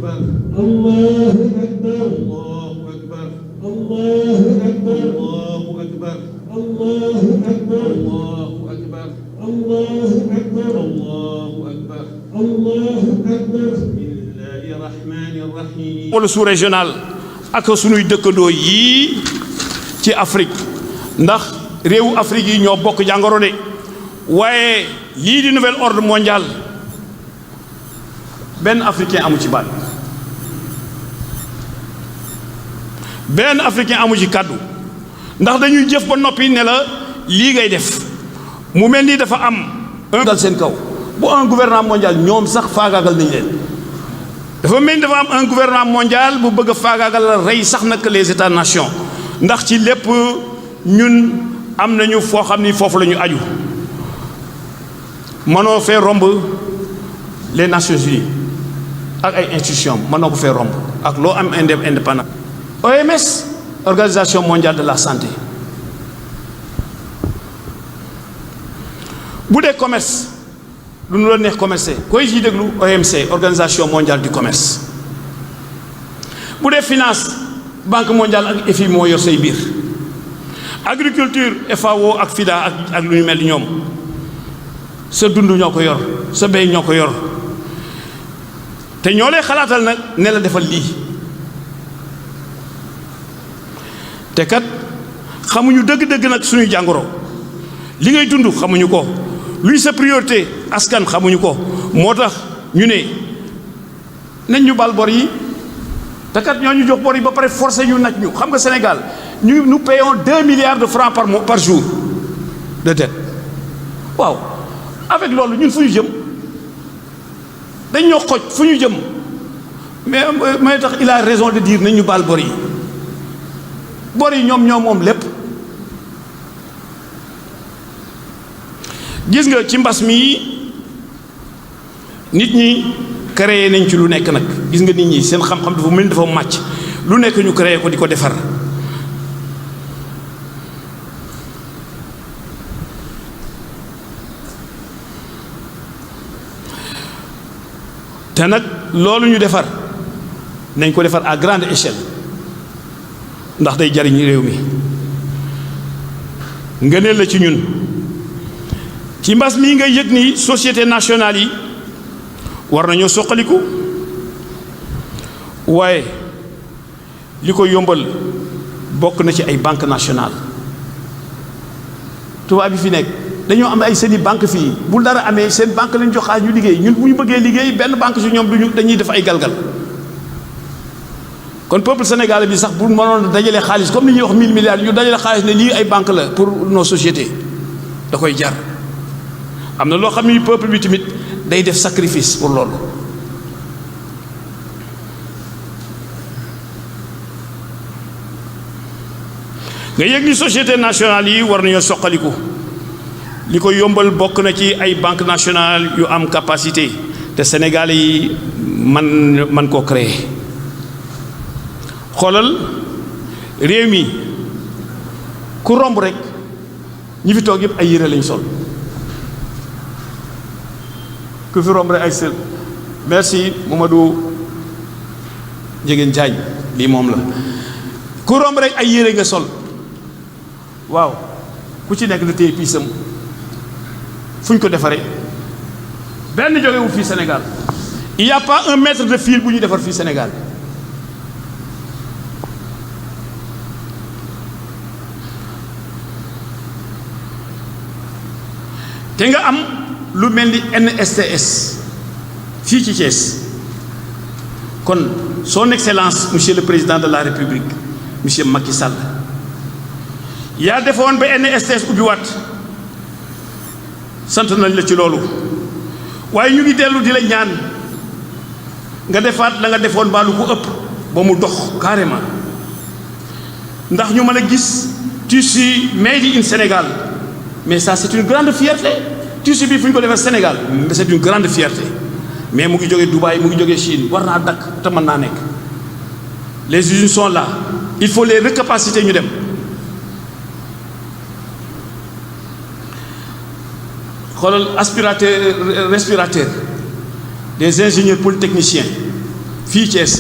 أكبر الله أكبر الله أكبر الله أكبر الله أكبر الله أكبر الله أكبر الله أكبر الله أكبر الله أكبر بسم الله الرحمن الرحيم. wala sous-régional ak sunuy dëkkandoo yii ci Afrique ndax réewu Afrique yi ñoo bokk jàngoro de waaye lii di nouvel ordre mondial benn africain amu ci baat benn africain amu ci kàddu ndax dañuy jëf ba noppi ne la lii ngay def mu mel ni dafa am dal seen kaw bu un gouvernement mondial ñoom sax faagaagal nañ leen dafa mel ni dafa am un gouvernement mondial bu bëgg a faagaagal la rey sax nag les états nations ndax ci lépp ñun am nañu foo xam ni foofu la ñu aju mënoo fee romb les Nations Unies ak ay institutions mënoo ko fee romb ak loo am indépendant. OMS Organisation mondiale de la santé bu dee commerce lu nu la neex commercer koy ji déglu OMC Organisation mondiale du commerce bu dee finance Banque mondiale ak FMI moo yor say biir agriculture FAO ak FIDA ak lu ñu mel ni ñoom sa dund ñoo ko yor sa béy ñoo ko yor te ñoo lay xalaatal nag ne la defal lii te kat xamuñu dëgg-dëgg nag suñuy jàngoro li ngay dund xamuñu ko luy sa priorité askan xamuñu ko moo tax ñu ne nañ ñu bal bor yi te kat ñoo ñu jox bor yi ba pare forcé ñu nag ñu xam nga Sénégal nous payons 2 milliards de francs par jour de dette waaw avec loolu ñun fu ñu jëm dañ ñoo xoj fu ñu jëm mais tax il a raison de dire nañ ñu bal bor yi ñoom moom lépp gis nga ci mbas mi nit ñi créé nañ ci lu nekk nag gis nga nit ñi seen xam-xam dafa mel ni dafa màcc lu nekk ñu créé ko di ko defar te nag loolu ñu defar nañ ko defar à grande échelle ndax day jariñ réew mi ngëneel la ci ñun ci mbas mii ngay yëg ni société nationale yi war nañoo soqaliku waaye li ko yombal bokk na ci ay banque nationale tubaab bi fi nekk dañoo am ay seeni banque fii bu dara amee seen banque lañ jox xaalis ñu liggéey ñun bu ñu bëggee liggéey benn banque si ñoom dañuy def ay galgal kon peuple sénégalais bi sax bu mënoon dajale xaalis comme ni ñuy wax 1000 milliards ñu dajale xaalis ne lii ay banque la pour nos sociétés da koy jar am na loo xam ni peuple bi tamit day def sacrifice pour loolu nga yëg ni société nationale yi war nañoo soqaliku li ko yombal bokk na ci ay banque nationale yu am capacité te Sénégal yi man koo créer xoolal réew mi ku romb rek ñi fi toog yëpp ay yére lañ sol ku fi romb rek ay sel merci Mamadou Njegéen Jaañ lii moom la ku romb rek ay yére nga sol waaw ku ci nekk na téye piisam fu ñu ko defaree benn jógewu fii Sénégal il y a pas un mètre de fil bu ñu defar fii Sénégal te nga am lu mel ni NSTS fii ci Thiès kon son excellence monsieur le président de la république monsieur Macky Sall yaa defoon ba NSTS ubbiwaat sant nañ la ci loolu waaye ñu ngi dellu di la ñaan nga defaat la nga defoon baa lu ko ëpp ba mu dox carrément ndax ñu mën a gis tissu made in Sénégal mais ça c'est une grande fierté tissu bi fu ñu ko defee Sénégal c'est une grande fierté mais mu ngi jógee Dubaï mu ngi jógee Chine war naa dakk te mën naa nekk les usines sont là il faut les recapaciter ñu dem xoolal aspirateur respirateur des ingénieurs polytechniciens fii Thiès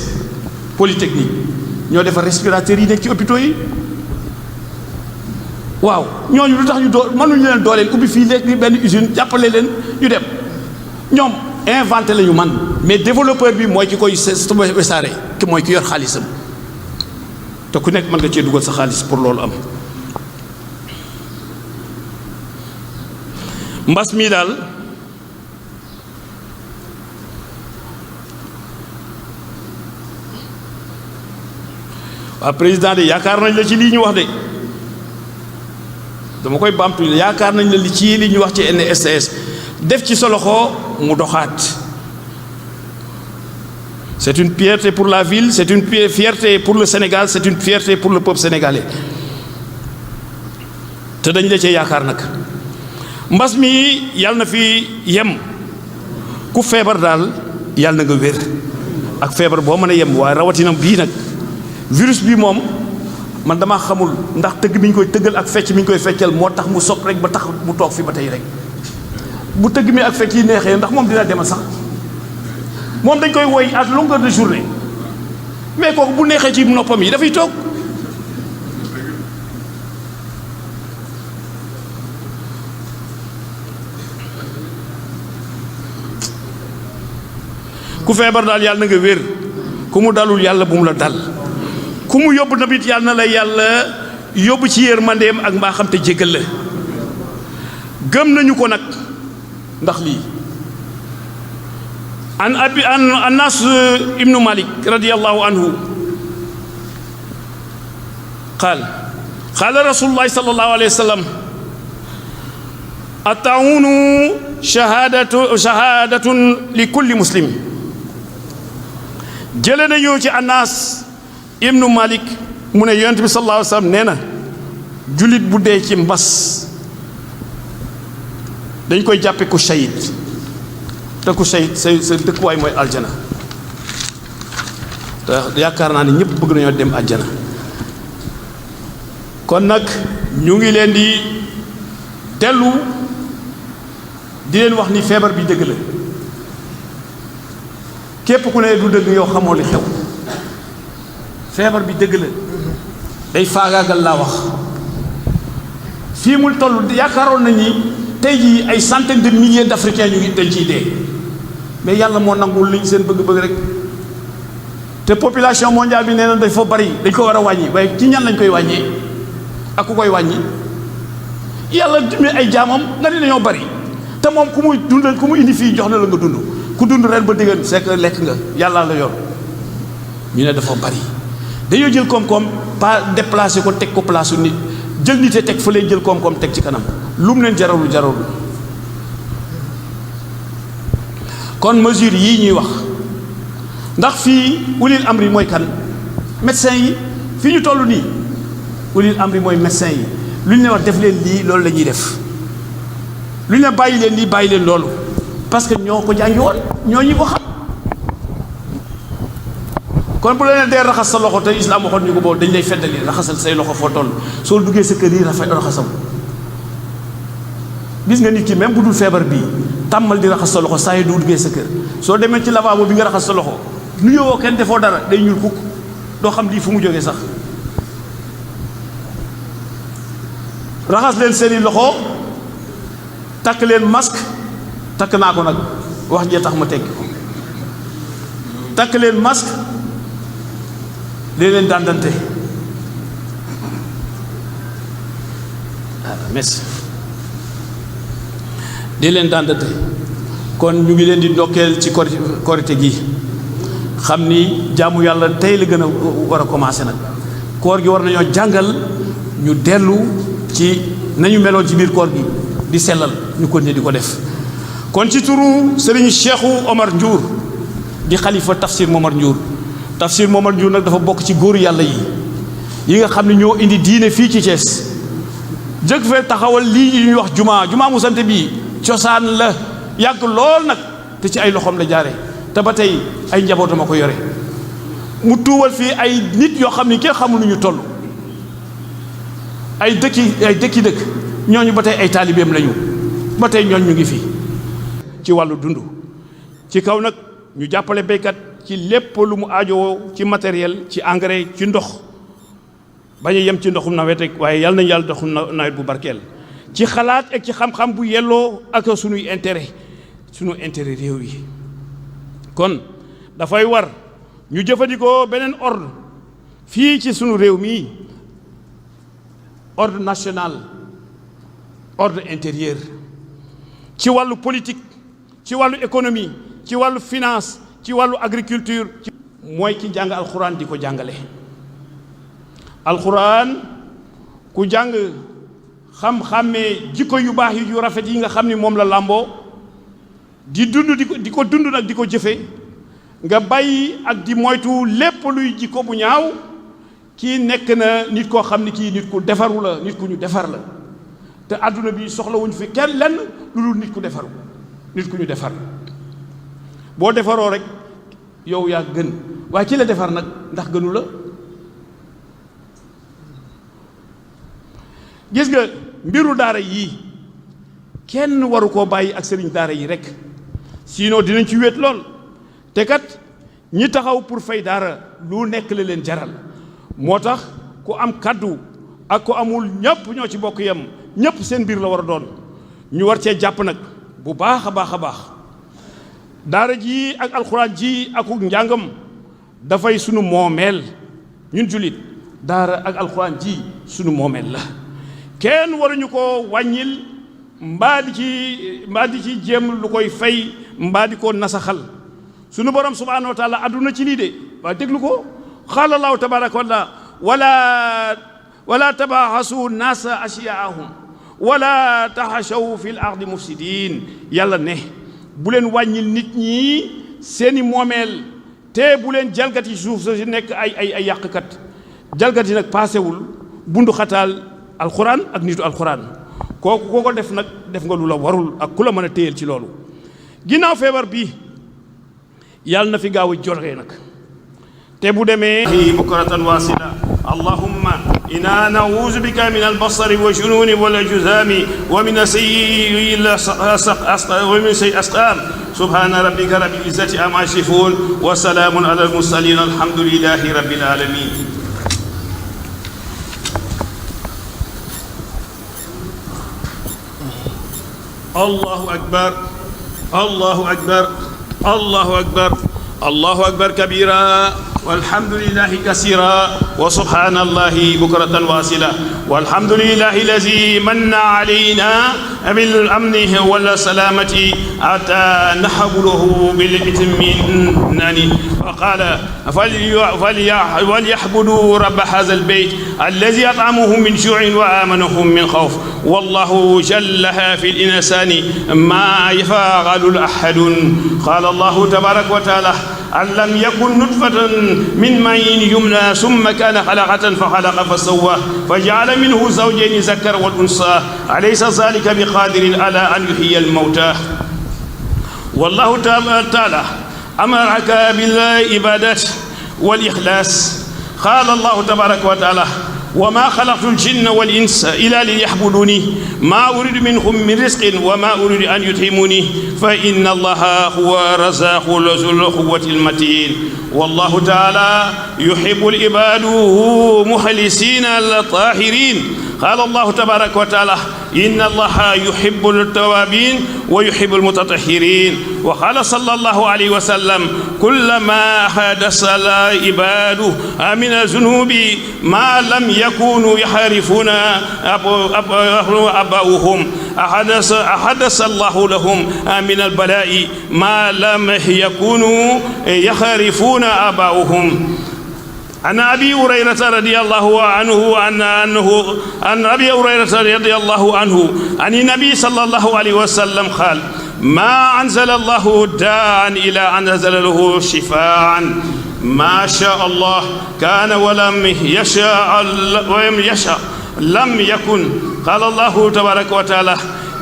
Polytechnique ñoo defar respirateurs yi nekk ci hôpitaux yi waaw ñooñu lu tax ñu mënuñu leen dooleel ubbi fii léegi benn usine jàppale leen ñu dem ñoom inventé la ñu man mais développeur bi mooy ki koy wesaare ki mooy ki yor xaalisam te ku nekk mën nga cee dugal sa xaalis pour loolu am. mbas mii daal waa président de yaakaar nañ la ci lii ñu wax de dama koy baamtu yaakaar nañ la li ci li ñu wax ci NSS def ci sa loxo mu doxaat. C'est une fierté pour la ville, c'est une fierté pour le Sénégal, c'est une fierté pour le peuple sénégalais te dañ la cee yaakaar nag mbas mi yàlla na fi yem ku feebar daal yàlla na nga wér ak feebar boo mën a yem waaye rawatina bii nag virus bi moom man damaa xamul ndax tëgg mi ñu koy tëggal ak fecc mi ñu koy feccal moo tax mu sopp rek ba tax mu toog fi ba tey rek bu tëgg mi ak fecc yi neexee ndax moom dina demal sax moom dañ koy woy à longueur de journée mais kooku bu neexee ci noppam yi dafay toog ku feebar daal yàlla na nga wér ku mu dalul yàlla bu mu la dal ku mu yóbbu tamit yàlla na la yàlla yóbbu ci yërmandeem ak mbaaxam te jéggal la gëm nañu ko nag ndax lii an Anas ibnu Malik radiyallahu anhu qaala rasulullahi sallallahu alayhi wa sallam at-ta'unu shahadatun li kulli muslim jële nañu ci Anas ibnu Malik mu ne yonent bi sallallahu alayhi wa sallam nee na jullit bu dee ci mbas dañ koy jàppe ku shahid te ku shahid sa dëkkuwaay mooy aljana te yaakaar naa ne ñëpp bëgg nañoo dem aljana kon nag ñu ngi leen di dellu di leen wax ni feebar bi dëgg la képp ku ne du dëgg yow xamoo li xew feebar bi dëgg la day faagaagal laa wax fii mu toll yaakaaroon nañ ni tey jii ay centaines de milliers d'Africains ñu ngi dañ ciy dee mais yàlla moo nangul liñ seen bëgg-bëgg rek te population mondiale bi nee na dafa bari dañ ko war a wàññi waaye ci ñan lañ koy wàññee ak ku koy wàññi yàlla dimbali ay jaamam nga ne dañoo bari te moom ku muy dundal ku mu indi fii jox na la nga dund ku dund ren ba déggan c'est que lekk nga yàlla la yor ñu ne dafa bari dañoo jël koom-koom pas déplacé ko teg ko place nit jël nit a teg fa lay jël koom-koom teg ci kanam lu mu leen jaralul kon mesure yii ñuy wax ndax fii ulil amri mooy kan médecin yi fii ñu toll nii ulil amri mooy médecin yi lu ñu leen wax def leen lii loolu la ñuy def lu ñu leen bàyyi leen lii bàyyi leen loolu parce que ñoo ko jàngi woon ñoo ñi ko xam kon bu la nee dee raxas sa loxo te islam waxoon ñu ko boobu dañ lay feddali raxasal say loxo foo toll soo duggee sa kër yi raxasam gis nga nit ki même bu dul feebar bii tàmmal di raxas sa loxo saa yi du duggee sa kër soo demee ci lavabo bi nga raxas sa loxo nu yowoo kenn defoo dara day ñuul kukk doo xam lii fu mu jógee sax raxas leen seeni loxo takk leen masque takk naa ko nag wax jee tax ma tekki ko takk leen masque leen dandante merci di leen dandante kon ñu ngi leen di ndokkeel ci korite gi xam ni jaamu yàlla tey la gën a war a commencé nag koor gi war nañoo jàngal ñu dellu ci nañu meloon ci biir koor gi di sellal ñu ko ne di ko def kon ci turu Serigne Cheikhou Omar Ndiour di xalifa Tafsir Momar Ndiour Tafsir Momar Ndiour nag dafa bokk ci góoru yàlla yi nga xam ne ñoo indi diine fii ci Thiès jëkk fee taxawal lii ñuy wax jumaa mu sant bii cosaan la yàgg lool nag te ci ay loxoom la jaare te ba tey ay njabootam a ko yore mu tuubal fii ay nit yoo xam ne kenn xamul nu ñu toll ay dëkk ñooñu ba tey ay taalibeem lañu ba tey ñooñu ñu ngi fi ci wàllu dund ci kaw nag ñu jàppale béykat ci lépp lu mu aajowoo ci matériel ci engrais ci ndox bañ a yem ci ndoxum nawet rek waaye yàlla nañu yàlla ndoxum nawet bu barkeel ci xalaat ak ci xam-xam bu yelloo ak sunuy intérêt sunu intérêt réew yi kon dafay war ñu jëfandikoo beneen ordre fii ci sunu réew mii ordre national ordre intérieur ci wàllu politique ci wàllu économie ci wàllu finance ci wàllu agriculture mooy ki jàng alxuraan di ko jàngale alxuraan ku jàng xam-xàmmee jikko yu baax yi yu rafet yi nga xam ni moom la làmboo di dund di ko dund nag di ko jëfe nga bàyyi ak di moytu lépp luy jikko bu ñaaw kii nekk na nit koo xam ni kii nit ku defaru la nit ku ñu defar la te àdduna bi soxlawuñ fi kenn lenn lu dul nit ku defaru nit ku ñu defar boo defaroo rek yow yaa gën waaye ki la defar nag ndax gënu la gis nga mbiru daara yii kenn waru koo bàyyi ak sëriñ daara yi rek sinon dinañ ci wéet lool te kat ñi taxaw pour fay daara lu nekk la leen jaral moo tax ku am kaddu ak ku amul ñëpp ñoo ci bokk yem ñëpp seen mbir la war a doon ñu war cee jàpp nag bu baax a baax a baax daara ji ak alxuraan ji ak njàngam dafay sunu moomeel ñun jullit daara ak alxuraan ji sunu moomeel la kenn waruñu ko wàññil mbaa di ci jéem lu koy fay mbaa di ko nasaxal sunu borom subhaanahu wa taala adduna ci lii de waa déglu ko qaala allahu tabaraka wa taala wala tabaxasu naasa asiyaahum wala taxashaw fi l ardi mufsidin yàlla ne bu leen wàññil nit ñi seeni moomeel te bu leen jalgati suuf sa si nekk ay yàqkat jalgati nag paasewul bundu xataal alxuraan ak nitu alxuraan kooku koo ko def nag def nga lu la warul ak ku la mën a téyel ci loolu ginnaaw feebar bi yàlla na fi gaaw a jorgee nag te bu demee bukratan wasila allahumma inna nauzu bika min albasari wa jununi wal juzami wa min sayyi asqam subhana rabbika rabbil izzati amma yasifun wa salamun ala al mursalin alhamdulillahi rabbil alamin allahu akbar allahu akbar allahu akbar allahu akbar kabira والحمد لله كثيرا وسبحان الله بكرة واصلة والحمد لله الذي من علينا بالأمن والسلامة حتى نحبله بالإتمنان وقال وليعبدوا رب هذا البيت الذي أطعمهم من جوع وآمنهم من خوف والله جلها في الإنسان ما يفعل أحد قال الله تبارك وتعالى أن لم يكن نطفة من ماء يمنى ثم كان خلقة فخلق فسوى فجعل منه زوجين ذكر والأنثى أليس ذلك بقادر على أن يحيي الموتى والله تعالى أمرك بالعبادة والإخلاص قال الله تبارك وتعالى وما خلقت الجن والإنس إلا ليعبدوني ما أريد منهم من رزق وما أريد أن يطعموني فإن الله هو رزاق ذو القوة المتين والله تعالى يحب العباد مخلصين الطاهرين قال الله تبارك وتعالى إن الله يحب التوابين ويحب المتطهرين وقال صلى الله عليه وسلم كلما حدث العباد من الذنوب ما لم يكونوا يعرفون أباؤهم أحدث الله لهم من البلاء ما لم يكونوا يعرفون أباؤهم عن أبي هريرة رضي الله عنه عن أبي هريرة رضي الله عنه عن النبي صلى الله عليه وسلم قال ما أنزل الله داعا إلى أن أنزل له شفاعا ما شاء الله كان ولم يشاء لم يكن قال الله تبارك وتعالى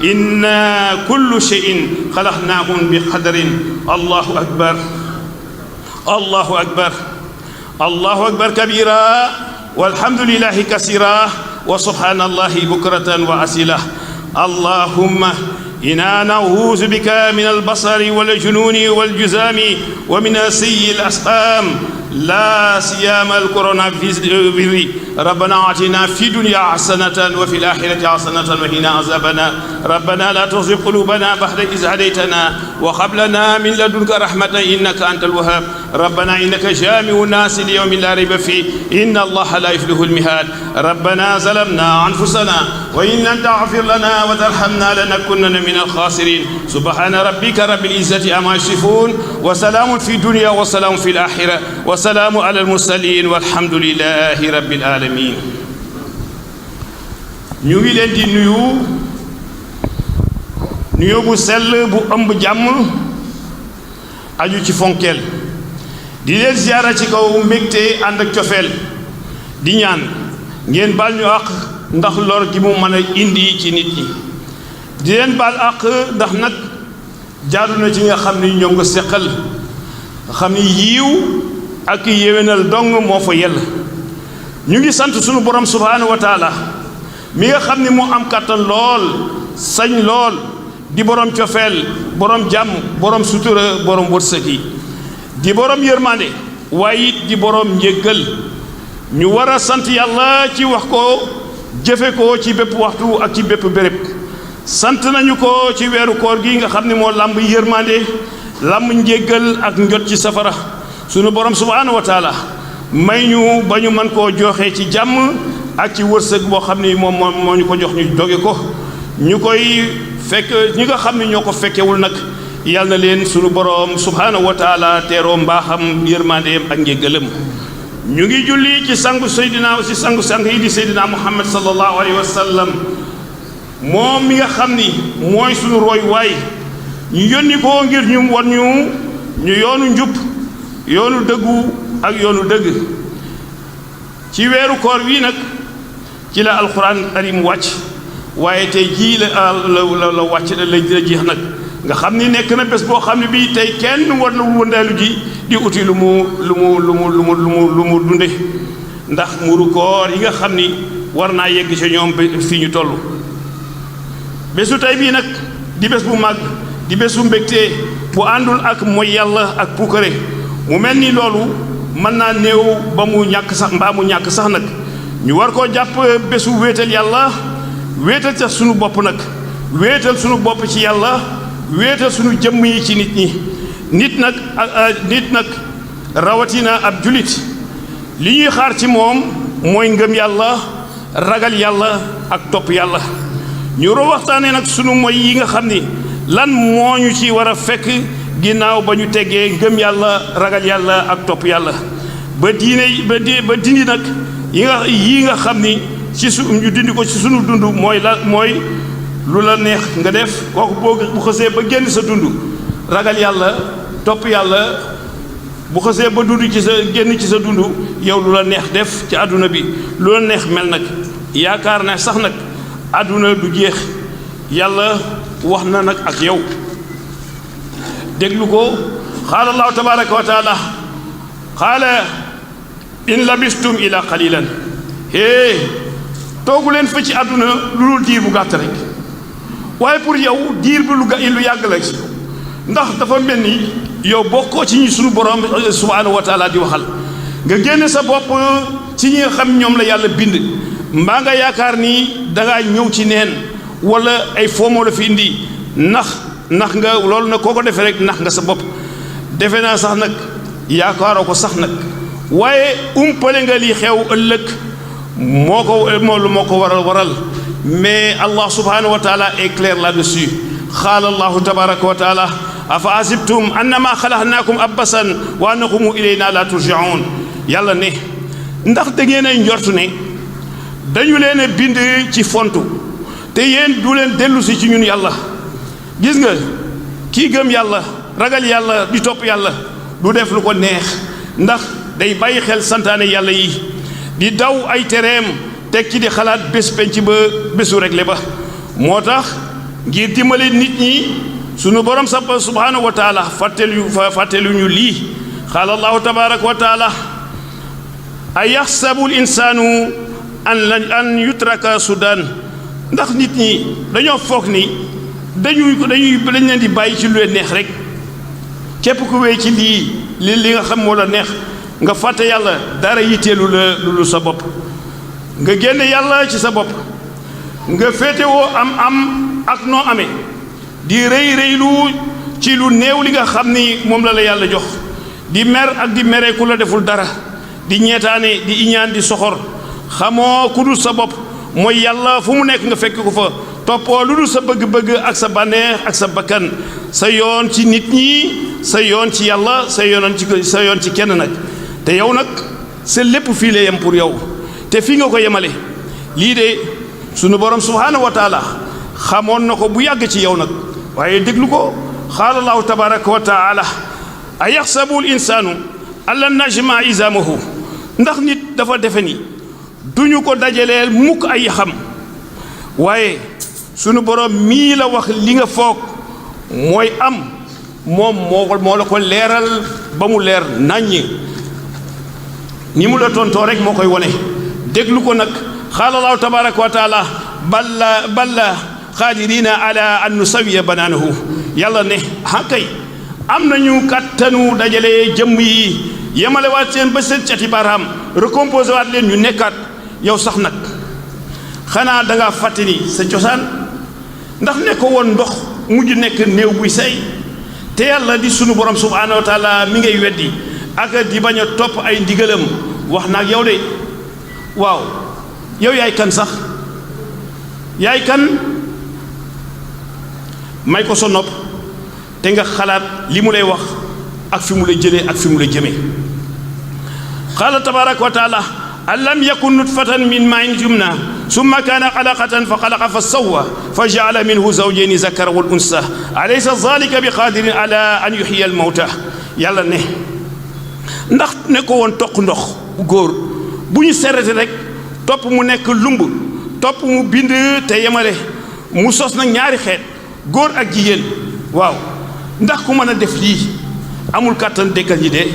إنا كل شيء خلقناهم بقدر الله أكبر الله أكبر الله أكبر كبيرا والحمد لله كثيرا وسبحان الله بكرة وأصيلا اللهم إنا نعوذ بك من البصر والجنون والجزام ومن سيء الأسقام لا سيما الكورونا فيروس ربنا آتنا في الدنيا حسنة وفي الآخرة حسنة وقنا عذاب النار ربنا لا تزغ قلوبنا بعد إذ هديتنا وهب لنا من لدنك رحمة إنك أنت الوهاب ربنا إنك جامع الناس ليوم لا ريب فيه إن الله لا يفلح الميعاد ربنا ظلمنا أنفسنا وإن لم تغفر لنا وترحمنا لنكونن من الخاسرين سبحان ربك رب العزة عما يصفون وسلام في الدنيا وسلام في الآخرة وسلام على المرسلين والحمد لله رب العالمين ñu ngi leen di nuyu bu sell bu ëmb jàmm aju ci fonkeel di leen ziyaara ci kaw mbégte ànd ak cofeel di ñaan ngeen baal ñu àq ndax lor gi mu mën a indi ci nit ñi di leen baal àq ndax nag jaadu na ci nga xam ni ñoom nga seqal xam ni yiiw ak yéwénal dong moo fa yell ñu ngi sant sunu borom subhaanahu wa taala mi nga xam ni moo am kàttan lool sañ lool di borom cofeel borom jàmm borom sutura borom wërsëg yi di borom yërmande waaye it di borom njéggal ñu war a sant yàlla ci wax ko jëfe ko ci bépp waxtu ak ci bépp béréb sant nañu ko ci weeru koor gi nga xam ne moo làmb yërmande làmb njéggal ak njot ci safara sunu borom subhaanahu wa taala may ñu ba ñu mën koo joxe ci jàmm ak ci wërsëg boo xam ni moom moo ñu ko jox ñu doge ko ñu koy fekk ñi nga xam ne ñoo ko fekkewul nag yàlla na leen sunu borom subhaanahu wa taala teeroo mbaaxam yërmandeem ak njéggalam ñu ngi julli ci sangu seydina si sang yi di seydina muhammad sallallahu alayhi wa sallam moom mi nga xam ni mooy sunu roy waay ñu yónni ko ngir ñu wan ñu yoonu njub yoonu dëggu ak yoonu dëgg ci weeru koor wi nag ci la alquran karim wàcc waaye tey jii la wàcc la jeex nag nga xam ni nekk na bés boo xam ne bii tey kenn war na wëndeelu ji di uti lu mu dunde ndax muru koor yi nga xam ni war naa yegg ci ñoom fii ñu toll bésu tey bii nag di bés bu màgg di bésu mbégte bu àndul ak mooy yàlla ak puukare mu mel ni loolu mën naa néew ba mu ñàkk sax mbaa mu ñàkk sax nag ñu war koo jàpp bésu wéetal yàlla wéetal ca sunu bopp nag wéetal sunu bopp ci yàlla wéetal sunu jëmm yi ci nit ñi nit nag rawatina ab julit li ñuy xaar ci moom mooy ngëm yàlla ragal yàlla ak topp yàlla ñu waxtaanee nag sunu moy yi nga xam ni lan moo ñu ci war a fekk ginnaaw ba ñu teggee ngëm yàlla ragal yàlla ak topp yàlla ba dindi nag yi nga xam ni ci ñu dindi ko ci sunu dund mooy lu la neex nga def kooku bu xësee ba génn sa dund ragal yàlla topp yàlla bu xësee ba dund ci sa génn ci sa dund yow lu la neex def ci àdduna bi lu la neex mel nag yaakaar na sax nag àdduna du jeex yàlla wax na nag ak yow déglu ko qaala allahu tabaraka wa taala qaala in labistum ila qalilan toogu leen fa ci àdduna lu dul diir bu gàtt rek waaye pour yow diir bi lu yàgg la ci ndax dafa mel ni yow bokkoo ci ñi sunu borom subhaanahu wa taala di waxal nga génne sa bopp ci ñi nga xam ñoom la yàlla bind mbaa nga yaakaar ni dangaa ñëw ci neen wala ay foomoo la fi indi nax nga loolu nag koo ko defee rek nax nga sa bopp defe naa sax nag yaakaaroo ko sax nag waaye umpale nga li xew ëllëg moo ko waral mais Allah subhanahu wa taala est clair là-dessus qaala Allahu tabaraka wa taala afa asibtum annama xalaqnaakum abasan wa annakum ilayna la turjaun yàlla ne ndax da ngeen ay njort ne dañu leen a bind ci fontu te yéen du leen dellu si ci ñun yàlla gis nga kii gëm yàlla ragal yàlla di topp yàlla du def lu ko neex ndax day bàyyi xel santaane yàlla yi di daw ay tereem teg ci di xalaat bés penc ba bésu réglé ba moo tax ngir dimbali nit ñi sunu borom subhanahu wa taala fàttelu ñu lii qaala allahu tabaraka wa taala a yaxsabu l insaanu an yutraka sudan ndax nit ñi dañoo foog ni dañ leen di bàyyi ci lu leen neex rek képp ku wéy ci li nga xam moo la neex nga fàtte yàlla dara yitteelu la lu sa bopp nga génne yàlla ci sa bopp nga féetewoo am ak noo amee di rëylu ci lu néew li nga xam ni moom la yàlla jox di mer ak di mere ku la deful dara di ñeetaane di iñaan di soxor xamoo ku dul sa bopp mooy yàlla fu mu nekk nga fekk ko fa toppoo lu dul sa bëgg-bëgg ak sa bànneex ak sa bakkan sa yoon ci nit ñi sa yoon ci yàlla sa yoon ci kenn nag te yow nag sa lépp fii la yem pour yow te fii nga ko yemale lii de sunu borom subhaanahu wa taala xamoon na ko bu yàgg ci yow nag waaye déglu ko qaala allahu tabaraka wa taala a yaxsabu l insaanu an lan najma izamahu ndax nit dafa defe ni duñu ko dajaleel mukk ay yaxam waaye sunu borom mii la wax li nga foog mooy am moom moo la ko leeral ba mu leer naññ ni mu la tontoo rek moo koy wone déglu ko nag qaala allahu tabaraka wa taala balla qaadirina ala an nusawiya banaanahu yàlla ne kay am nañu kàttanu dajale jëmm yi yemale waat seen ba seen cati baaraam recomposé waat leen ñu nekkaat yow sax nag xanaa dangaa fàtte ni sa cosaan ndax ne ko woon ndox mujj nekk néew buy say te yàlla di sunu borom subhaanahu wa taala mi ngay weddi ak di bañ a topp ay ndigalam wax naag yow de waaw yow yaay kan sax yaay kan may ko sa nopp te nga xalaat li mu lay wax ak fi mu lay jëlee ak fi mu lay jëmee qaala tabaraka wa taala alam yakun nutfatan min ma'in yumna summa kaana alaqatan fa xalaqa fa sawwa fa jaala minhu zawjayni zakara wal unsa alaysa zalika bi qadirin ala an yuhyiya al mawta yàlla ne ndax ne ko woon toq ndox góor bu ñu serete rek topp mu nekk lumb topp mu bind te yemale mu sos nag ñaari xeet góor ak jigéen waaw ndax ku mën a def lii amul kàttan dekkal ñi dee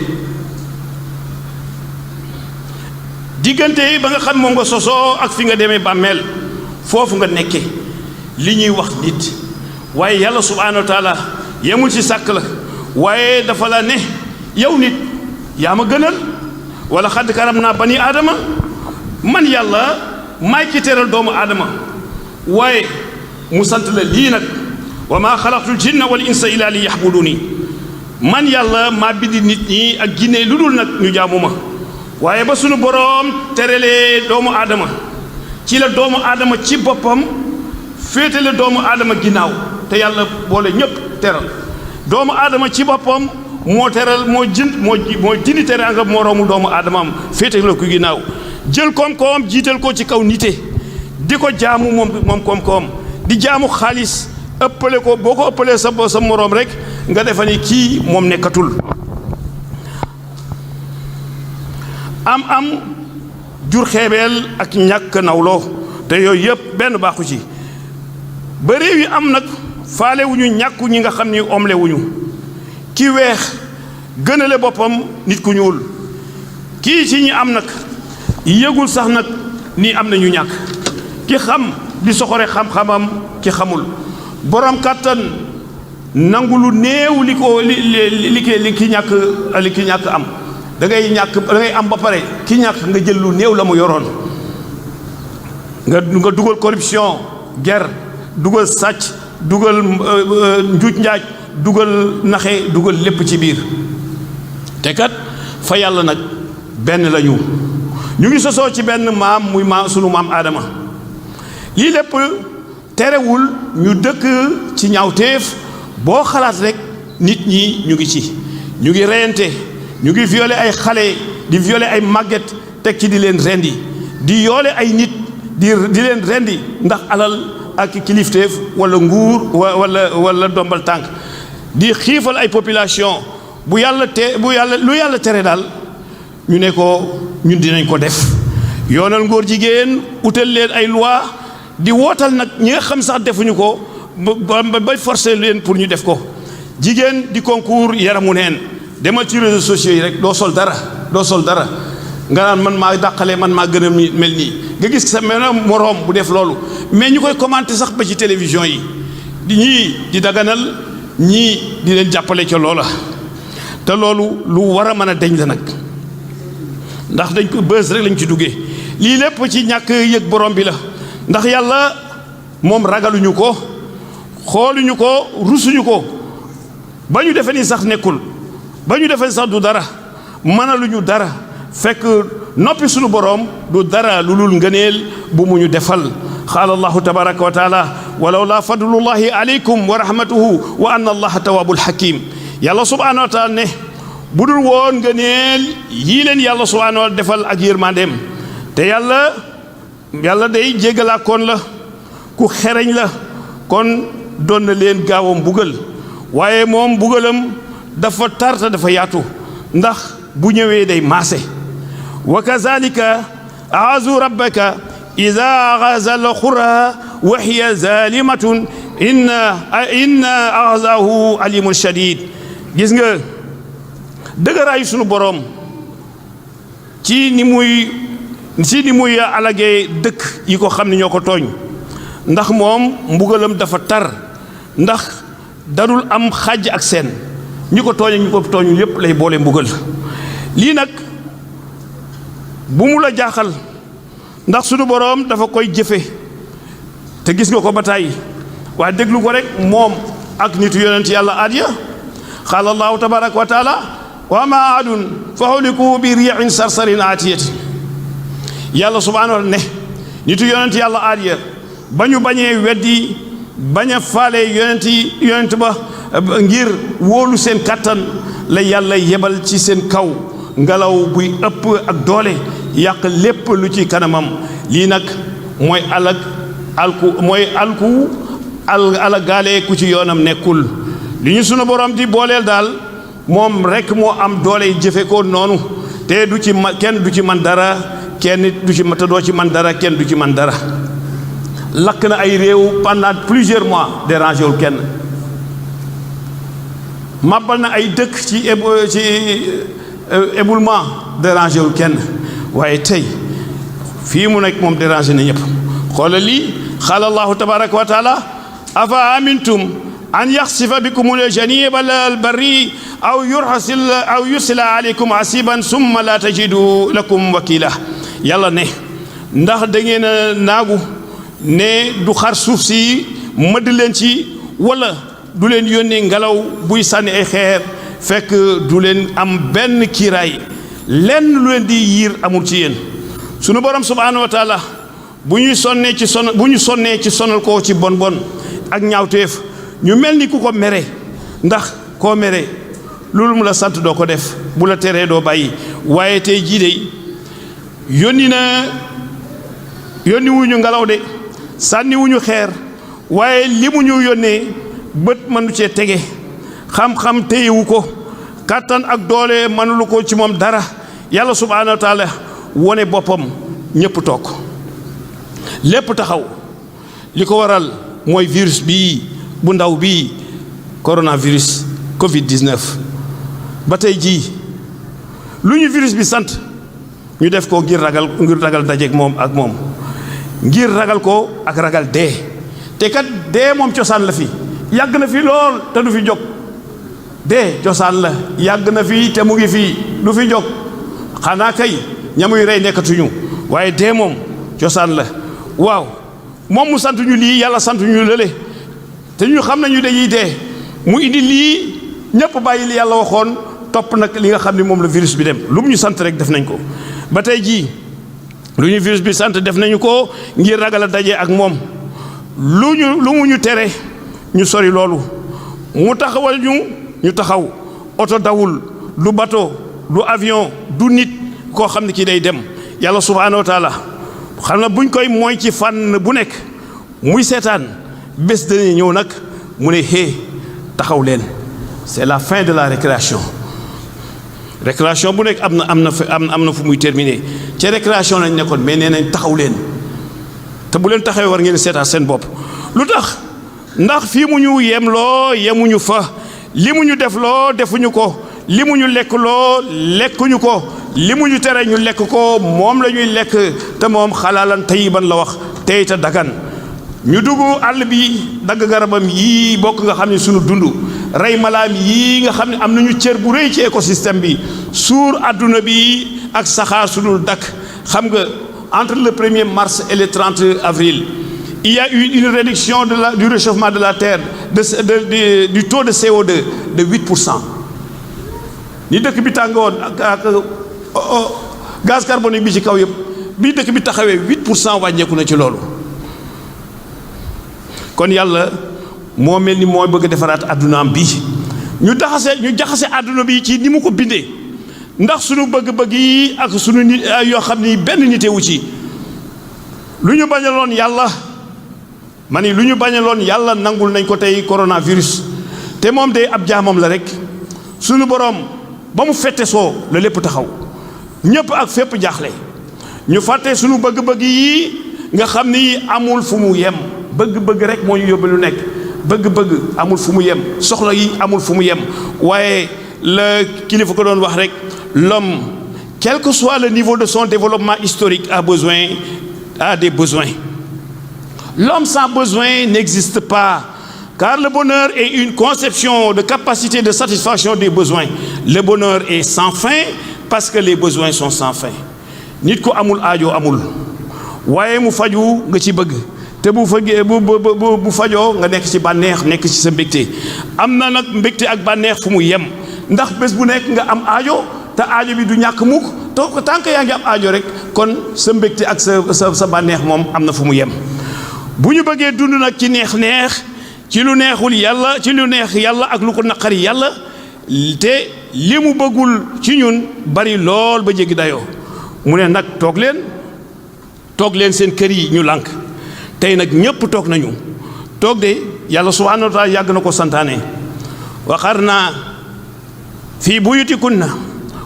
diggante yi ba nga xam moom nga sosoo ak fi nga demee bàmmeel foofu nga nekke li ñuy wax nit waaye yàlla subhaanahu wa taala yemul ci sàkk la waaye dafa la ne yow nit yaa ma gënal wala xadd karam naa bani aadama man yàlla maay ki teral doomu aadama waaye mu sant la lii nag wa maa xalaqtul jinna wal insa illa li yaxbuduni man yàlla maa bindi nit ñi ak jinne lu dul nag ñu jaamu ma waaye ba sunu boroom terelee doomu aadama ci la doomu aadama ci boppam féetale doomu aadama ginnaaw te yàlla boole ñépp teral doomu aadama ci boppam moo teral moo dindi tere nga moroomu doomu aadamaam féetale ko ginnaaw jël koom-koom jiital ko ci kaw nite di ko jaamu moom koom-koom di jaamu xaalis ëppale ko boo ko ëppalee sa moroom rek nga defa ni kii moom nekkatul am jur xeebeel ak ñàkk nawloo te yooyu yëpp benn baaxu ci ba réew yi am nag faale wuñu ñàkku ñi nga xam ni omle wuñu ki weex gënale boppam nit ku ñuul kii ci ñi am nag yëgul sax nag ni am na ñu ñàkk ki xam di soxore xam-xamam ki xamul borom kàttan nangu lu néew li ki ñàkk am da ngay am ba pare ki ñàkk nga jël lu néew la mu yoroon nga dugal corruption guerre dugal sàcc dugal njuuj njaaj dugal naxe dugal lépp ci biir te kat fa yàlla nag benn la ñu ngi sosoo ci benn maam muy sunu maam Aadama lii lépp terewul ñu dëkk ci ñaawteef boo xalaat rek nit ñi ñu ngi ci ñu ngi reyante ñu ngi violé ay xale di violé ay màgget teg ci di leen rendi di yoole ay nit di leen rendi ndax alal ak kilifteef wala nguur wala dombal tànk di xiifal ay population lu yàlla tere daal ñu ne ko ñun dinañ ko def yoonal ngóor jigéen utal leen ay loi di wootal nag ñi nga xam sax defuñu ko ba forcer leen pour ñu def ko jigéen di concours yaramu neen demal ci réseaux sociaux yi rek doo sol dara nga naan man maa dàqale man maa gën a mel nii nga gis sa mel moroom bu def loolu mais ñu koy commenter sax ba ci télévision yi di ñii di daganal ñii di leen jàppale ca loola te loolu lu war a mën a deñ la nag ndax dañ ko bës rek lañ ci duggee lii lépp ci ñàkk yëg borom bi la ndax yàlla moom ragaluñu ko xooluñu ko rusuñu ko ba ñu defee ni sax nekkul ba ñu defee sax du dara mënaluñu dara fekk noppi sunu borom du dara lu lul ngëneel bu mu ñu defal qaala allahu tabaraka wa taala walaw laa fadlullahi aleykum wa rahmatuhu wa anna allaha tawabul hakim yàlla subhanahu wa taala ne bu dul woon ngëneel yii leen yàlla subhanahu wa taala defal ak yërmandeem te yàlla day jéggalaa koon la ku xereñ la kon doon na leen gaawam bugal waaye moom bugalam dafa tarta dafa yaatu ndax bu ñëwee day maase wa kazalika aazu rabbaka ida axaza alqura wa hiya zalimatun inna axzahu alimun shadid gis nga dëgëraayu sunu boroom ci ni muy alagee dëkk yi ko xam ne ñoo ko tooñ ndax moom mbugalam dafa tar ndax darul am xàjj ak seen ñi ko tooñ ak ñi ko tooñul yépp lay boole mbugal lii nag bu mu la jaaxal ndax sunu boroom dafa koy jëfe te gis nga ko ba tàyyi waaye déglu ko rek moom ak nitu yonent yàlla aad ya qaala allahu tabaraka wa taala wa ma aadun fa xuliku bi riixin sarsarin aatiyati yàlla subhaanahu wa taala ne nitu yonent yàlla aad ya ba ñu bañee weddi bañ a faale yonent ba ngir wóolu seen kàttan la yàlla yebal ci seen kaw ngelaw buy ëpp ak doole yàq lépp lu ci kanamam lii nag mooy alagaale ku ci yoonam nekkul li ñu sunu borom di booleel daal moom rekk moo am doole jëfe ko noonu te du ci kenn du ci man dara kenn du ci te doo ci man dara kenn du ci man dara lakk na ay réew pendant plusieurs mois dérangé wul kenn màbbal na ay dëkk ci éboulement dérangé wul kenn waaye tey fii mu nekk moom dérangé na ñëpp xoolal lii qaala allahu tabaraka wa taala afa amintum an yaxsifa bikum aljaniba albarri aw yursila aleykum asiban summa la tajidu lakum wakila yàlla ne ndax da ngeen a naagu ne du xar suuf si mëdd leen ci wala du leen yónnee ngelaw buy sànni ay xeer fekk du leen am benn kiiraay lenn lu leen di yiir amul ci yéen sunu borom subhanahu wa taala bu ñu sonnee ci sonal ko ci bon ak ñaawteef ñu mel ni ku ko mere ndax koo mere loolu mu la sant doo ko def bu la teree doo bàyyi waaye tey jii de yónni wuñu ngelaw de sànni wuñu xeer waaye li mu ñu yónnee bët mënu cee tege xam-xam téyewu ko kàttan ak doole mënulu ko ci moom dara yàlla subhaanahu wa taala wone boppam ñëpp toog lépp taxaw li ko waral mooy virus bii bu ndaw bii coronavirus Covid-19 ba tey jii lu ñu virus bi sant ñu def ko ngir ragal dajeek moom ak moom ngir ragal ko ak ragal dee te kat dee moom cosaan la fi yàgg na fi lool te du fi jóg dee cosaan la yàgg na fi te mu ngi fii du fi jóg xanaa kay ñamuy rey nekkatuñu waaye dee moom cosaan la waaw moom mu sant ñu lii yàlla sant ñu lële te ñu xam nañu dañuy dee mu indi lii ñëpp bàyyi li yàlla waxoon topp nag li nga xam ne moom la virus bi dem lu mu ñu sant rek def nañ ko ba tey jii lu ñu virus bi sant def nañu ko ngir ragal a daje ak moom lu mu ñu tere ñu sori loolu mu taxawal ñu taxaw oto dawul du bateau du avion du nit koo xam ne kii day dem yàlla subhaanahu wa taala xam na buñ koy mooy ci fànn bu nekk muy seetaan bés dana ñëw nag mu ne taxaw leen c'est la fin de la récréation bu nekk am na fu muy terminer ca récréation lañ nekkoon mais nee nañ taxaw leen te bu leen taxawee war ngeen seetaat seen bopp lu tax ndax fii mu ñu yemuñu fa li mu ñu def loo defuñu ko li mu ñu lekk loo lekkuñu ko li mu ñu tere ñu lekk ko moom la ñuy lekk te moom xalaalan tayiban la wax tey te dagan ñu dugg àll bi dagg garabam yii bokk nga xam ne sunu dund rey malaam yii nga xam ne am nañu cër bu rëy ci écosystème bi suur àdduna bi ak saxaar sunu dakk xam nga entre le 1er mars et le 30 avril il y a eu une réduction du réchauffement de la terre du taux de CO2 de 8%. ni dëkk bi tàngoon ak gaz carbonique bi ci kaw yëpp bi dëkk bi taxawee 8% wàññeeku na ci loolu. kon yàlla moo mel ni mooy bëgg defaraat addunaam bi ñu jaxase àdduna bi ci ni mu ko bindee ndax sunu bëgg-bëgg yi ak sunu nit yoo xam ni benn nitewu ci lu ñu bañaloon yàlla ma ni lu ñu bañaloon yàlla nangul nañ ko tey coronavirus te moom day ab jaamam la rek sunu boroom ba mu fette soo la lépp taxaw ñëpp ak fépp jaaxle ñu fàtte sunu bëgg-bëgg yi nga xam ni amul fu mu yem bëgg-bëgg rek moo ñu yóbbu lu nekk bëgg-bëgg amul fu mu yem soxla yi amul fu mu yem waaye la kilifa ko doon wax rek l'homme quel que soit le niveau de son développement historique a des besoins. L'homme sans besoin n'existe pas, car le bonheur est une conception de capacité de satisfaction des besoins. Le bonheur est sans fin parce que les besoins sont sans fin. nit ko amul aajo amul waaye mu faju nga ci bëgg te bu fajoo nga nekk ci bànneex nekk ci sa mbégte am na nag mbégte ak bànneex fu mu yem ndax bés bu nekk nga am aajo te aajo bi du ñàkk mukk tant que yaa ngi am aajo rek kon sa mbégte ak sa bànneex moom am na fu mu yem bu ñu bëggee dund nag ci neex ci lu neexul yàlla ci lu neex yàlla ak lu ko naqari yàlla te li mu bëggul ci ñun bari lool ba jéggi dayoo mu ne nag toog leen seen kër yi ñu lànk tey nag ñëpp toog nañu toog de yàlla subhaanahu wa taala yàgg na ko santaane waqarna fii buyutikunna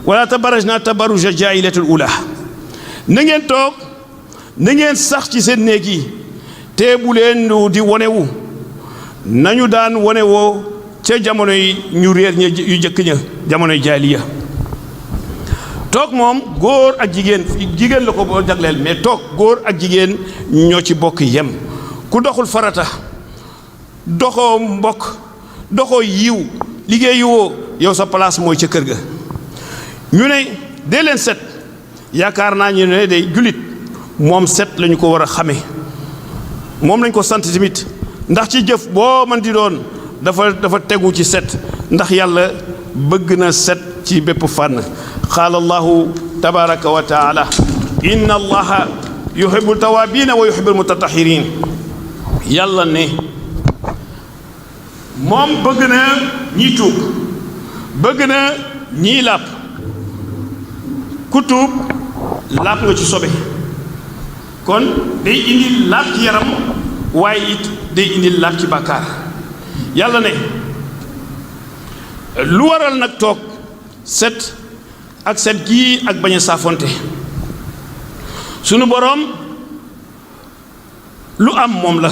wala tabarajna tabaruja jaahilatul ula na ngeen toog na ngeen sax ci seen néeg yi te bu leen di wonewu nañu daan wonewoo ca jamono yi ñu réer ña yu jëkk ña jamonoy jaahiliya toog moom góor ak jigéen la ko boo jagleel mais toog góor ak jigéen ñoo ci bokk yem ku doxul farata doxoo mbokk doxoo yiw liggéeyuwoo yow sa place mooy ca kër ga ñu ne dee leen set yaakaar naa ñu ne day jullit moom set lañu ko war a xame moom lañ ko sant tamit ndax ci jëf boo man di doon dafa tegu ci set ndax yàlla bëgg na set ci bépp fànn qaala allahu tabaraka wa taala inna allaha yuhibbu tawabina wa yuhibbu almutatahirin yàlla ne moom bëgg na ñiy tuub bëgg na ñiy làpp ku tuub làpp nga ci sobe kon day indi làpp ci yaram waaye it day indi làpp ci bàkkaar yàlla ne lu waral nag toog set ak set gii ak bañ a saafonte sunu boroom lu am moom la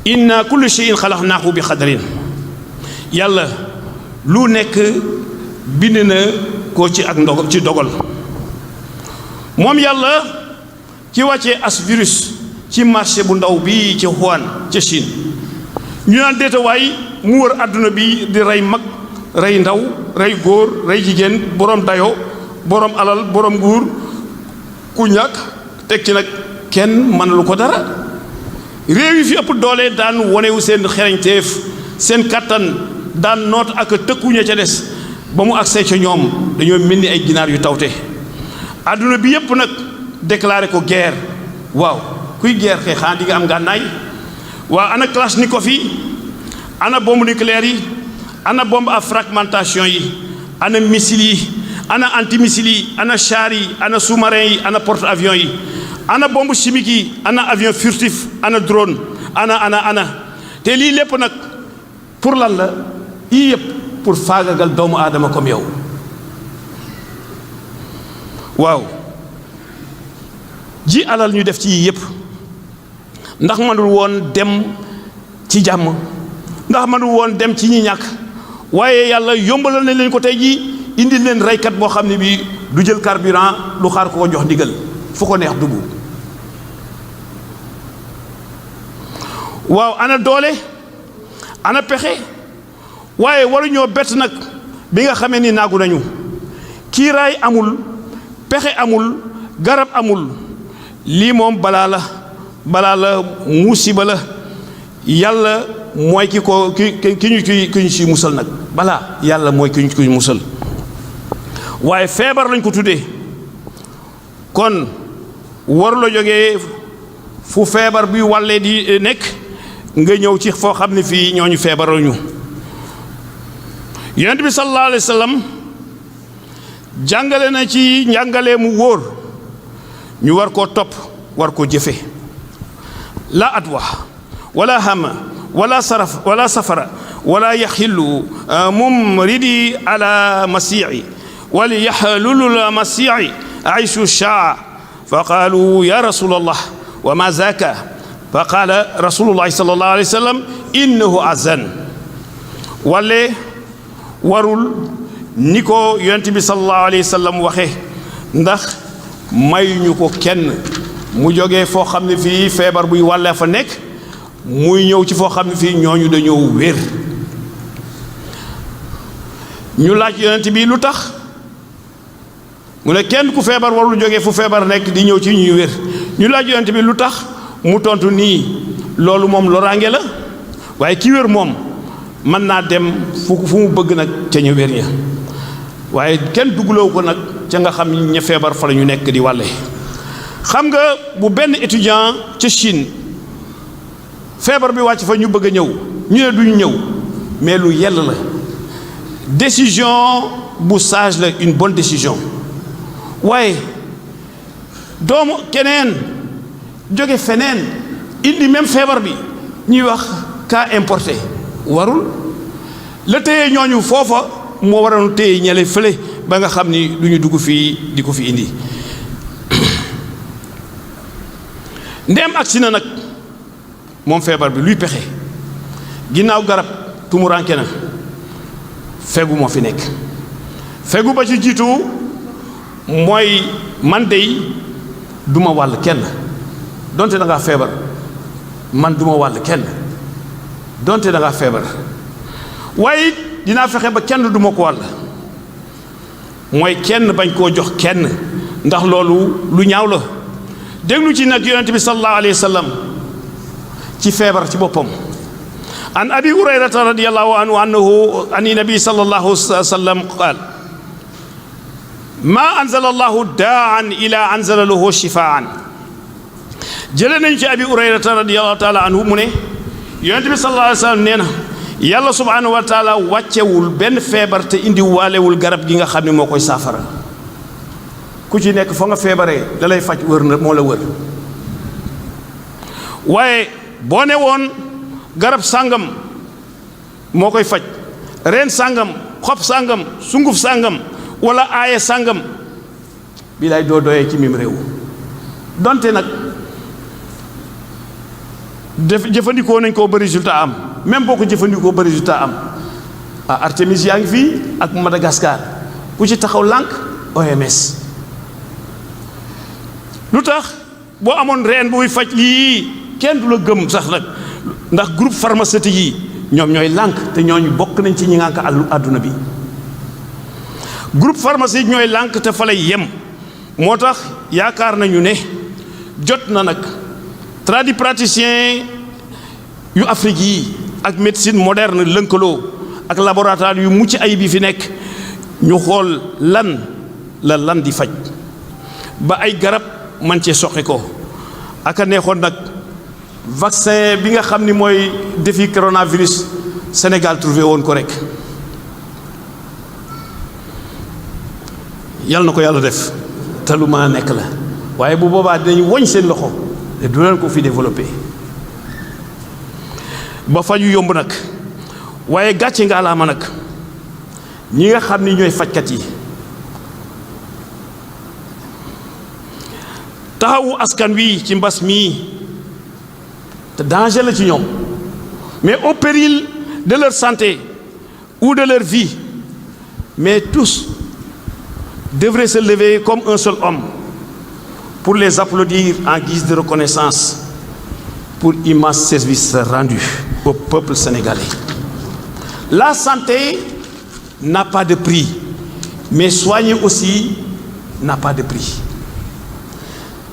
inna kulli shay'in xalaqnaahu bi qadarin yàlla lu nekk bind na ko ci ak ci dogal moom yàlla ci wàccee as virus ci marché bu ndaw bi ci Wuhan ca Chine ñu naan déetawaay mu wër àdduna bi di rey mag rey ndaw rey góor rey jigéen boroom dayoo boroom alal boroom nguur ku ñàkk teg ci nag kenn mënalu ko dara réew yi fi ëpp doole daan wonewu seen xereñteef seen kattan daan noot ak tëkkuña ca des ba mu agsee ca ñoom dañoo mel ni ay ginaar yu tawte àdduna bi yépp nag déclaré ko guerre waaw kuy guerre kay xanaa di nga am gànnaay waaw ana kalachnikov yi ana bombe nucléaire yi ana bombe à fragmentation yi ana missile yi ana antimissile yi ana char yi ana sous-marin yi ana porte-avions yi ana bombe chimique yi ana avion furtif ana drone ana te lii lépp nag pour lan la yii yëpp pour faagagal doomu aadama comme yow waaw ji alal ñu def ci yii yëpp ndax mënul woon dem ci jàmm ndax mënul woon dem ci ñi ñàkk waaye yàlla yombalal nañ leen ko tey jii indil leen reykat boo xam ne bii du jël carburant lu xaar ko jox ndigal fu ko neex dugg waaw ana doole ana pexe waaye waruñoo bett nag bi nga xamee ni naagu nañu kiiraay amul pexe amul garab amul lii moom balaa la musiba la yàlla mooy ki ñu ci musal nag balaa yàlla mooy ki ñu musal waaye feebar lañ ko tuddee kon warula jógee fu feebar bi wàllee di nekk nga ñëw ci foo xam ne fii ñooñu feebaruñu yonent bi sallallahu alayhi wa sallam jàngale na ci njàngale mu wóor ñu war koo topp war koo jëfe la adwa wala hama wala safara wala yaxillu mumridi ala masii'i wal yaxlulu la masii'i ayshu shaa fa qaalu ya rasulallah wa ma zaaka fa qaala rasulullahi sallallahu alayhi wa sallam innahu azan wale warul ni ko yonent bi sallallahu alayhi wa sallam waxe ndax mayuñu ko kenn mu jógee foo xam ne fii feebar buy wàllee fa nekk muy ñëw ci foo xam ne fii ñooñu dañoo wér ñu laaj yonent bi lu tax mu ne kenn ku feebar warul jógee fu feebar nekk di ñëw ci ñuy wér ñu laaj yonent bi lu tax mu tontu nii loolu moom loraange la waaye ki wér moom mën naa dem fu mu bëgg nag ca ñu wér ña waaye kenn dugguloo ko nag ca nga xam ña feebar fa la ñu nekk di wàlle xam nga bu benn étudiant ca Chine feebar bi wàcc fa ñu bëgg a ñëw ñu ne duñu ñëw mais lu yell la décision bu sage la une bonne décision waaye doomu keneen jóge feneen indi même feebar bi ñuy wax cas importé warul la téye ñooñu foofa moo waroon téye ñele fële ba nga xam ni du ñu dugg fii di ko fi indi ndem agsi na nag moom feebar bi luy pexe ginnaaw garab tumuranke na fegu moo fi nekk fegu ba ci jiitu mooy man dey duma wàll kenn donte da ngaa feebar man duma wàll kenn donte da ngaa feebar waaye dinaa fexe ba kenn duma ko wàll mooy kenn bañ koo jox kenn ndax loolu lu ñaaw la déglu ci nag yonent bi sallallahu alayhi wa sallam ci feebar ci boppam an abi hurayrata radiyallahu anhu annahu an nabi sallallahu alayhi wa sallam qaal ma anzala allahu daan ila anzala lahu shifaan jële nañu ci abi hurayrata radiyallahu taala anhu mu ne yonent bi sallallahu alayhi wa sallam nee na yàlla subhanahu wa taala wàccewul benn feebar te indi waalewul garab gi nga xam ne moo koy saafara ku ci nekk fa nga feebaree da lay faj wër na moo la wër waaye boo ne woon garab sàngam moo koy faj reen sàngam xob sàngam sunguf sàngam wala aaye sàngam bi lay doo doyee ci mim réew donte nag jëfandikoo nañ ko ba résultat am même boo ko jëfandikoo ba résultat am ah Artémis yaa ngi fii ak Madagascar ku ci taxaw lànk OMS lu tax boo amoon reen buy faj lii kenn du la gëm sax nag ndax groupe pharmaceutique yi ñoom ñooy lànk te ñooñu bokk nañ ci ñi ngànk àdduna bi groupe pharmaceutique ñooy lànk te fa lay yem moo tax yaakaar nañu ne jot na nag tradipraticien yu Afrique yi ak médecine moderne lënkaloo ak laboratoire yu mucc ayib yi fi nekk ñu xool lan di faj ba ay garab man cee soqi ko ak a neexoon nag vaccin bi nga xam ni mooy défi coronavirus Sénégal trouvé woon ko rek yal na ko yàlla def te lu ma nekk la waaye bu boobaa dinañ woñ seen loxo te du leen ko fi développé ba faju yomb nag waaye gàcce nga alaama nag ñi nga xam ni ñooy fajkat yi taxawu askan wi ci mbas mii te danger la ci ñoom mais au péril de leur santé ou de leur vie mais tous devraient se lever comme un seul homme pour les applaudir en guise de reconnaissance pour immense service rendu au peuple sénégalais. La santé n'a pas de prix, mais soigner aussi n'a pas de prix.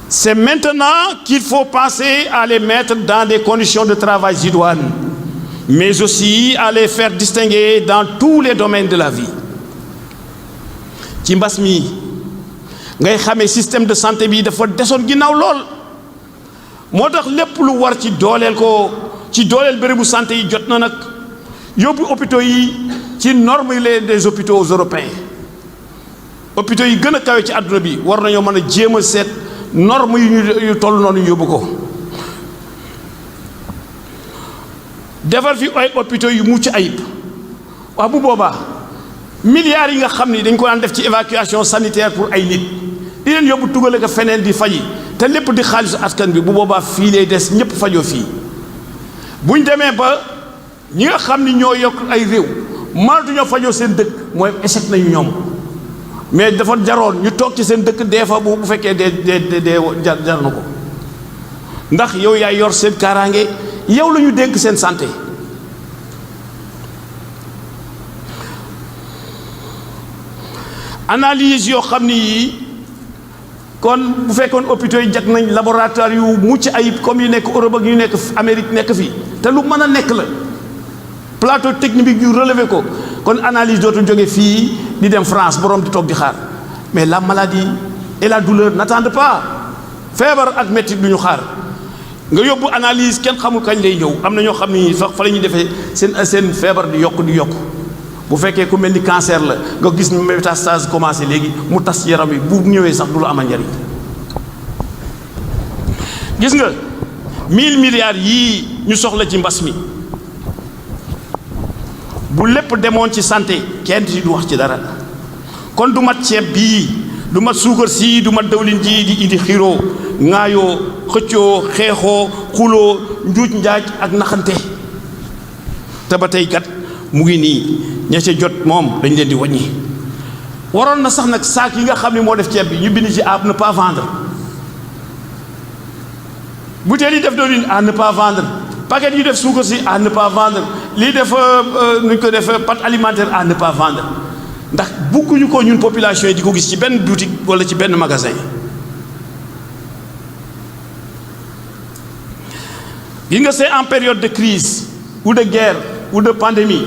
C'est maintenant qu'il faut penser à les mettre dans des conditions de travail idoines, mais aussi à les faire distinguer dans tous les domaines de la vie. ci mbas mi ngay xamee système de santé bi dafa desoon ginnaaw lool moo tax lépp lu war ci dooleel ko ci dooleel bérébu santé yi jot na nag yóbbu hôpitaux yi ci normes yi des hôpitaux européens hôpitaux yi gën a kawe ci àdduna bi war nañoo mën a jéem a seet normes yu toll noonu yóbbu ko defar fi ay hôpitaux yu mucc ayib waaw bu boobaa milliards yi nga xam ni dañ ko daan def ci évacuation sanitaire pour ay nit di leen yóbbu tugale ko feneen di faji te lépp di xaalisu askan bi bu boobaa fii lay des ñëpp fajoo fii buñ demee ba ñi nga xam ni ñoo yokk ay réew mënatuñoo fajoo seen dëkk mooy échec nañu ñoom mais dafa jaroon ñu toog ci seen dëkk dee fa bu fekkee dee jar na ko ndax yow yaay yor seen kaaraange yow la ñu dénk seen santé analyse yoo xam ni yii kon bu fekkoon hôpitaux yi jag nañ laboratoire yu mucc ayib comme yu nekk Europe ak yu nekk Amérique nekk fii te lu mën a nekk la plateau technique yu relevé ko kon analyse dootu jóge fii di dem France borom di toog di xaar mais la maladie et la douleur n'attendent pas feebar ak métti du ñu xaar nga yóbbu analyse kenn xamul kañ lay ñëw am na ñoo xam ni fa la ñuy defee seen feebar di yokk bu fekkee ku mel ni cancer la nga gis métastase commencé léegi mu tas yaram wi bu ñëwee sax du la amal njariñ gis nga 1000 milliards yii ñu soxla ci mbas mi bu lépp demoon ci santé kenn di du wax ci dara kon du mat ceeb bii du mat suukar sii du mat dawlin ji di indi xiroo ŋaayoo xëccoo xeexoo xuloo njuuj njaaj ak naxante te ba tey kat mu ngi nii ña ca jot moom dañ leen di wàññi waroon na sax nag saak yi nga xam ne moo def ceeb bi ñu bind ci à ne pas vendre bouteille yi def dawlin à ne pas vendre paquet yi def suukar si à ne pas vendre lii def nuñ ko def pâte alimentaire à ne pas vendre ndax bugguñu ko ñun population yi di ko gis ci benn boutique wala ci benn magasin gis nga c'est en période de crise ou de guerre ou de pandémie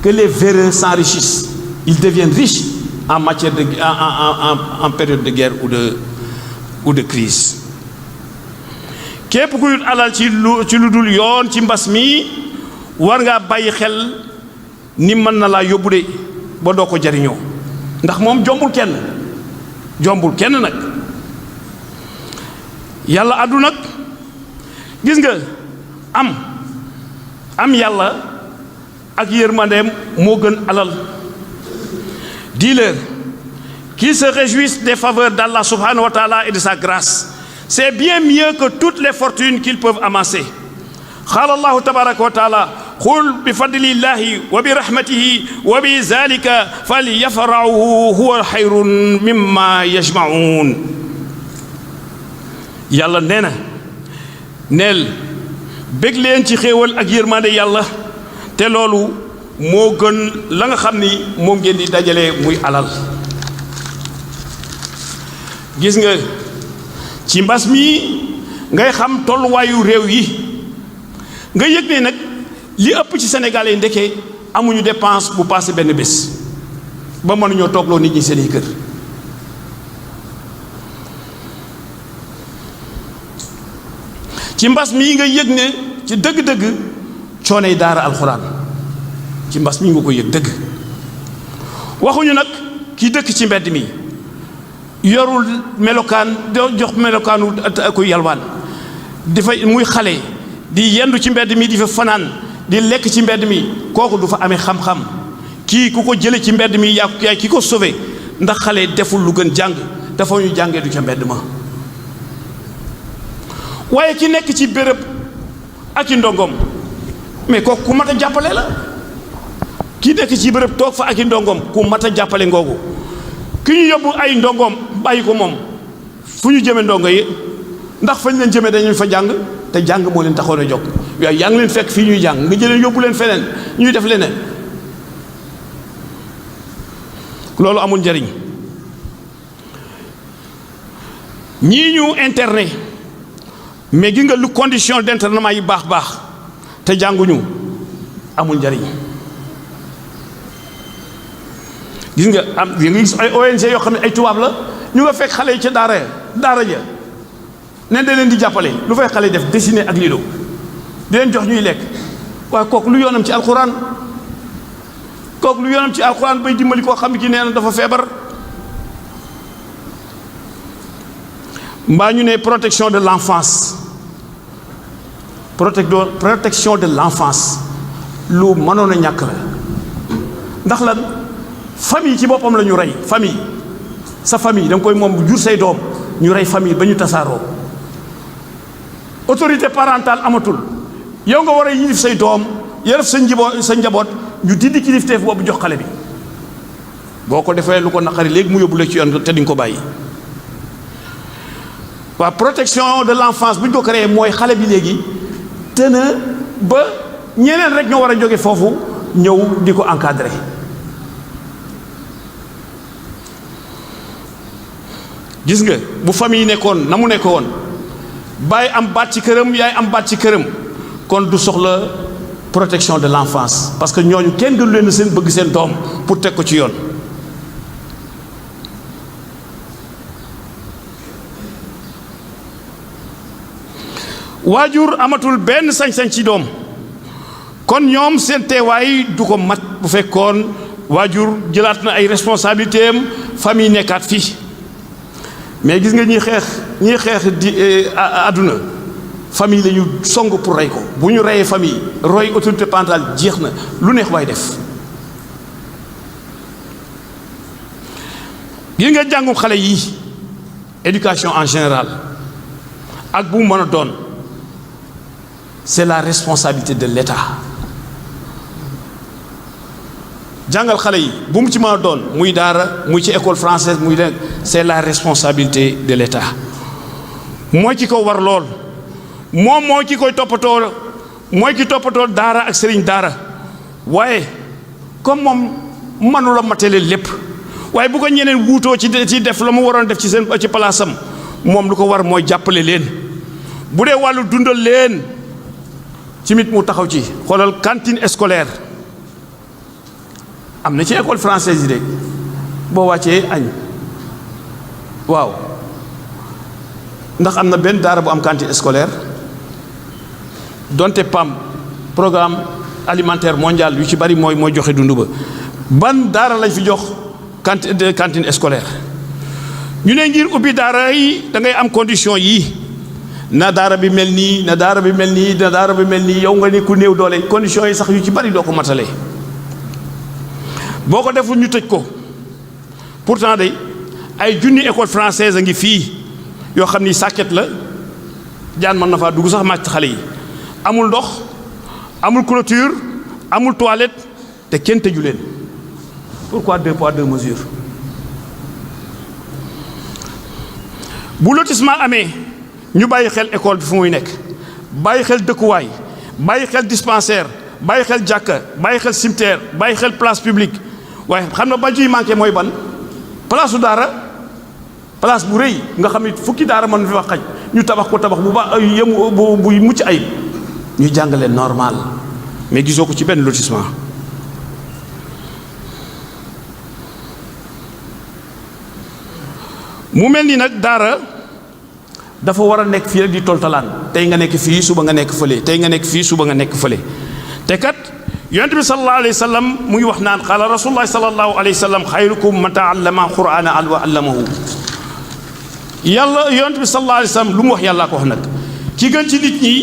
que les véreux s'enrichissent ils deviennent riches en matière de en période de guerre ou de crise képp ku yut alal ci lu dul yoon ci mbas mi war ngaa bàyyi xel ni mën na laa yóbbu de ba doo ko jariñoo ndax moom jombul kenn nag yàlla addu nag gis nga am yàlla ak yërmandeem moo gën alal dis-leur qu'ils se réjouissent des faveurs d'Allah subhanahu wa ta'ala et de sa grâce c'est bien mieux que toutes les fortunes qu'ils peuvent amasser qala Allahu tabaraka wa ta'ala qul bi fadlillahi wa bi rahmatihi wa bi zalika falyafrahu huwa khayrun mimma yajma'un yàlla nee na neel bég leen ci xéewal ak yërmande yàlla te loolu moo gën la nga xam ni moom ngeen di dajale muy alal gis nga ci mbas mi ngay xam tolluwaayu réew yi nga yëg ne nag li ëpp ci Sénégal yi ndeke amuñu dépense bu passé benn bés ba mënuñoo toogloo nit ñi seeni kër ci mbas mii nga yëg ne ci dëgg-dëgg cooney daara alxuraan ci mbas mi nga ko yëg dëgg waxuñu nag ki dëkk ci mbedd mi yorul melokaan doo jox melokaanu ku yalwaan dafa muy xale di yendu ci mbedd mi di fa fanaan di lekk ci mbedd mi kooku du fa amee xam-xam kii ku ko jële ci mbedd mi yaa ki ko sauvé ndax xale deful lu gën jàng dafa ñu jàngee du ca mbedd ma waaye ki nekk ci béréb ak i ndongom mais kooku ku mat a jàppale la ki nekk ci béréb toog fa ak i ndongom ku mat a jàppale ngoogu ki ñu yóbbu ay ndongom bàyyi ko moom fu ñu jëme ndongo yi ndax fañ leen jëme dañu fa jàng te jàng moo leen taxoon a jóg waaye yaa ngi leen fekk fii ñuy jàng nga jëleen yóbbu leen feneen ñuy def leneen loolu amul njariñ. ñii ñu interné mais gi nga lu condition d'internement yi baax te jànguñu amul njariñ. gis nga gis ay ONG yoo xam ne ay tubaab la ñu nga fekk xale yi ca daara ja ne da leen di jàppale lu fay xale def dessiner ak lido di leen jox ñuy lekk waaye kooku lu yoonam ci alxuraan bay dimbali koo xam ne ki nee na dafa feebar. mbaa ñu ne protection de l'enfance lu mënoon a ñàkk la ndax lan famille ci boppam la ñu rey famille sa famille da nga koy moom jur say doom ñu rey famille ba ñu tasaaroo autorité parentale amatul yow nga war a yilif say doom yaraf sa njaboot ñu dindi kilifteef boobu jox xale bi boo ko defee lu ko naqari léegi mu yóbbu la ci yoon te di nga ko bàyyi. waaw protection de l'enfance bu ñu ko créé mooy xale bi léegi te na ba ñeneen rek ñoo war a jóge foofu ñëw di ko encadrer. gis nga bu famille yi nekkoon na mu nekk woon bàyyi am baat ci këram yaay am baat ci këram kon du soxla protection de l'enfance parce que ñooñu kenn gënu leen seen bëgg seen doom pour teg ko ci yoon. waajur amatul benn sañ-sañ ci doom kon ñoom seen teewaay du ko mat bu fekkoon waajur jëlaat na ay responsabilités am famille nekkaat fii mais gis nga ñi xeex di àdduna famille la ñu song pour rey ko bu ñu reyee famille roy autorité parentale jeex na lu neex waay def. gis nga jàngum xale yi éducation en général ak bu mu mën a doon c'est la responsabilité de l'État. jàngal xale yi bu mu ci mën a doon muy daara muy ci école française muy leen c'est la responsabilité de l'État. mooy ki ko war lool moom mooy ki koy toppatoo mooy ki toppatoo daara ak sëriñ daara waaye comme moom mënula matale lépp waaye bu ko ñeneen wuutoo ci def la mu waroon def ci palaasam moom lu ko war mooy jàppale leen bu dee wàllu dundal leen ci mit mu taxaw ci xoolal cantine scolaire am na ci école française yi de boo wàccee añ waaw ndax am na benn daara bu am cantine scolaire donte PAM programme alimentaire mondial yu ci bari mooy joxe dund ba ban daara lañ fi jox cantine scolaire ñu ne ngir ubbi daara yi da ngay am condition yii na daara bi mel nii na daara bi mel nii na daara bi mel nii yow nga ne ku néew doole conditions yi sax yu ci bari doo ko matale boo ko deful ñu tëj ko pourtant de ay junni école française a ngi fii yoo xam ni sàkket la jaan mën na faa dugg sax màcc xale yi amul ndox amul clôture amul toilette te kenn tëju leen pourquoi 2 poids 2 mesures bu lotissement amee ñu bàyyi xel école bi fu muy nekk bàyyi xel dëkkuwaay bàyyi xel dispensaire bàyyi xel jàkka bàyyi xel cimetière bàyyi xel place publique waaye xam na ba ciy manqué mooy ban place su daara place bu rëy nga xam ne fukki daara mën fi wax xaj ñu tabax ko tabax bu baax yemu bu mucc ayib ñu jàngale normal mais gisoo ko ci benn lotissement mu mel ni nag daara dafa war a nekk fii rek di toltalaan tey nga nekk fii suba nga nekk fële tey nga nekk fii suba nga nekk fële te kat yonent bi sallallahu alayhi wa sallam mu ngi wax naan qaala rasulullahi sallallahu alayhi wa sallam xayrukum man taallama qur'ana wa allamahu yàlla yonent bi sallallahu alayhi wa sallam lu mu wax yàllaa ko wax nag ki gën ci nit ñi